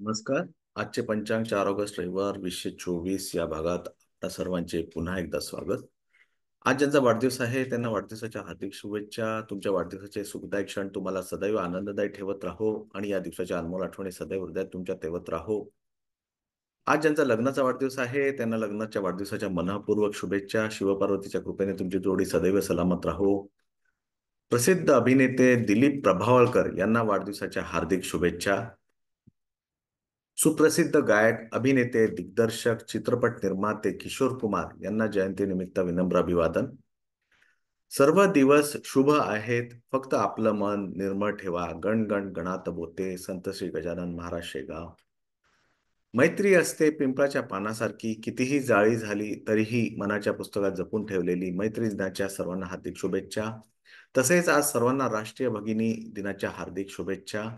नमस्कार. आजचे पंचांग 4 ऑगस्ट रविवार 2024 या भागात आपल्या सर्वांचे पुन्हा एकदा स्वागत. आज ज्यांचा वाढदिवस आहे त्यांना वाढदिवसाच्या हार्दिक शुभेच्छा. तुमच्या वाढदिवसाचे सुखदायक क्षण तुम्हाला सदैव आनंददायी ठेवत राहो आणि या दिवसाच्या अनमोल आठवणी सदैव हृदयात तुमच्या ठेवत राहो. आज ज्यांचा लग्नाचा वाढदिवस आहे त्यांना लग्नाच्या वाढदिवसाच्या मनःपूर्वक शुभेच्छा. शिवपार्वतीच्या कृपेने तुमची जोडी सदैव सलामत राहो. प्रसिद्ध अभिनेते दिलीप प्रभावळकर यांना वाढदिवसाच्या हार्दिक शुभेच्छा. सुप्रसिद्ध गायक, अभिनेते, दिग्दर्शक, चित्रपट निर्माते किशोर कुमार यांना जयंतीनिमित्त विनम्र अभिवादन. सर्व दिवस शुभ आहेत, फक्त आपलं मन निर्मळ ठेवा. गण गण गणात बोते, संत श्री गजानन महाराज शेगाव. मैत्री असते पिंपळाच्या पानासारखी, कितीही जाळी झाली तरीही मनाच्या पुस्तकात जपून ठेवलेली. मैत्री दिनाच्या सर्वांना हार्दिक शुभेच्छा. तसेच आज सर्वांना राष्ट्रीय भगिनी दिनाच्या हार्दिक शुभेच्छा.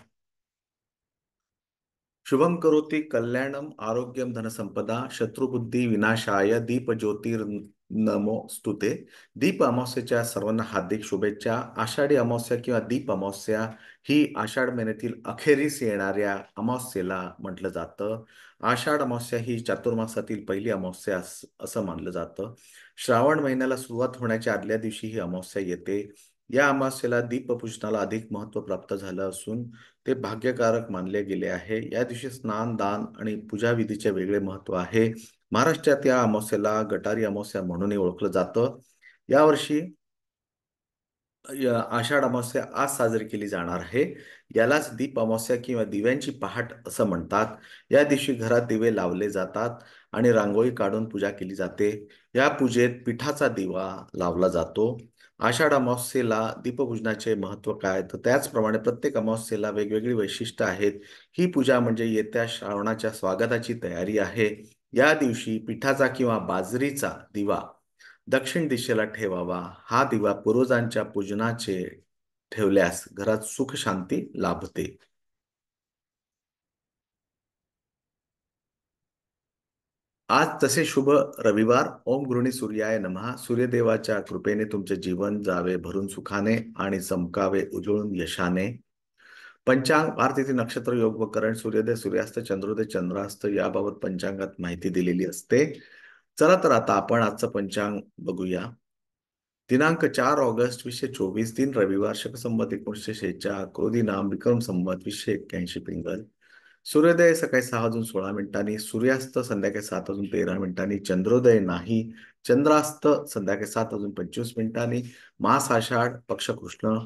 शुभम करोति कल्याणम आरोग्यम धनसंपदा शत्रुबुद्धी विनाशाय दीप ज्योतिर्नमोस्तुते. दीप अमावस्येच्या सर्वांना हार्दिक शुभेच्छा. आषाढी अमावस्या किंवा दीप अमावस्या ही आषाढ महिन्यातील अखेरीस येणाऱ्या अमावस्येला म्हटलं जातं. आषाढ अमावस्या ही चातुर्मासातील पहिली अमावस्या असं मानलं जातं. श्रावण महिन्याला सुरुवात होण्याच्या आदल्या दिवशी ही अमावस्या येते. या अमावस्येला दीपपूजनाला अधिक महत्त्व प्राप्त झालं असून ते भाग्यकारक मानले गेले आहे. या दिवशी स्नान, दान आणि पूजाविधीचे वेगळे महत्त्व आहे. महाराष्ट्रात या अमावस्येला गटारी अमावस्या म्हणूनही ओळखलं जातं. यावर्षी आषाढ अमावस्या आज साजरी केली जाणार आहे. यालाच दीप अमावस्या किंवा दिव्यांची पहाट असं म्हणतात. या दिवशी घरात दिवे लावले जातात आणि रांगोळी काढून पूजा केली जाते. या पूजेत पिठाचा दिवा लावला जातो. आषाढ अमावस्येला दीपपूजनाचे महत्त्व काय, तर त्याचप्रमाणे प्रत्येक अमावस्येला वेगवेगळी वैशिष्ट्य आहेत. ही पूजा म्हणजे येत्या श्रावणाच्या स्वागताची तयारी आहे. या दिवशी पिठाचा किंवा बाजरीचा दिवा दक्षिण दिशेला ठेवावा. हा दिवा पूर्वजांच्या पूजनाचे ठेवल्यास घरात सुख शांती लाभते. आज तसे शुभ रविवार. ओम गृहिणी सूर्याय नमः. सूर्यदेवाच्या कृपेने तुमचे जीवन जावे भरून सुखाने आणि चमकावे उजळून यशाने. पंचांग भारतीय नक्षत्र योग व करण सूर्योदय सूर्यास्त चंद्रोदय चंद्रास्त याबाबत पंचांगात माहिती दिलेली असते. चला तर आता आपण आजचं पंचांग बघूया. दिनांक 4 ऑगस्ट 2024 दिन रविवार शक संवत 1946 क्रोधी नाम विक्रम संवत 2081 पिंगल. सूर्योदय सकाळी 6:16 सूर्यास्त संध्याकाळी 7:13 चंद्रोदय नाही. चंद्रास्त संध्याकाळी 7:25 मास आषाढ पक्ष कृष्ण.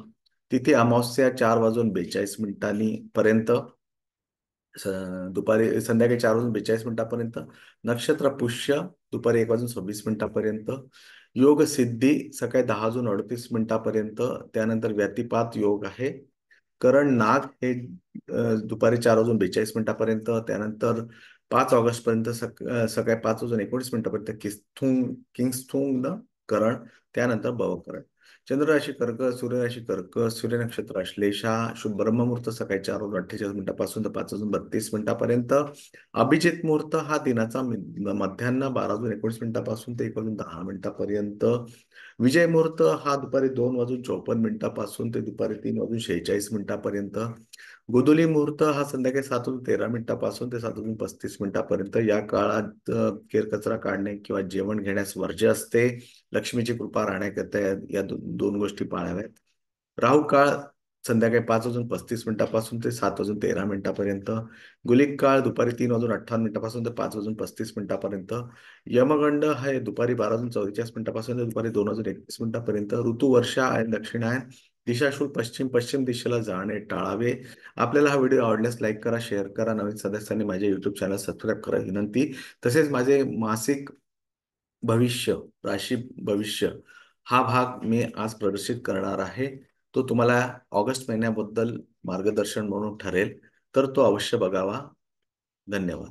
तिथे अमावस्या 4:42 पर्यंत दुपारी संध्याकाळी 4:42 नक्षत्र पुष्य दुपारी 1:26 योग सिद्धी सकाळी 10:38 त्यानंतर व्यतिपात योग आहे. करण नाग हे दुपारी 4:42 त्यानंतर 5 ऑगस्ट पर्यंत सकाळी 5:19 किंगस्थुंग करण त्यानंतर भवकरण. चंद्र राशी कर्क, सूर्य राशी कर्क, सूर्य नक्षत्र अश्लेषा. शुभ ब्रह्ममुहूर्त सकाळी 4:48 तर 5:32 अभिजित मुहूर्त हा दिनाचा मध्यान्ह 12:19 ते 1:10 विजय मुहूर्त हा दुपारी 2:54 ते दुपारी 3:46 गोधुली मुहूर्त हा संध्याकाळी 7:13 ते 7:35 या काळात केरकचरा काढणे किंवा जेवण घेण्यास वर्ज्य असते. लक्ष्मीची कृपा राहण्याकरिता या दोन गोष्टी पाळाव्यात. राहू काळ संध्याकाळी 5:35 ते 7:13 गुलिक काळ दुपारी 3:58 ते 5:35 यमगंड हे दुपारी 12:44 ते दुपारी 2:31 ऋतू वर्षा आणि दक्षिणायन. दिशाशूल पश्चिम पश्चिम दिशेला जाणे टाळावे. आपल्याला हा व्हिडिओ आवडल्यास लाईक करा, शेअर करा. नवीन सदस्यांनी माझे युट्यूब चॅनल सबस्क्राईब करा विनंती. तसेच माझे मासिक भविष्य राशी भविष्य हा भाग मी आज प्रदर्शित करणार आहे. तो तुम्हाला ऑगस्ट महिन्याबद्दल मार्गदर्शन म्हणून ठरेल, तर तो अवश्य बघावा. धन्यवाद.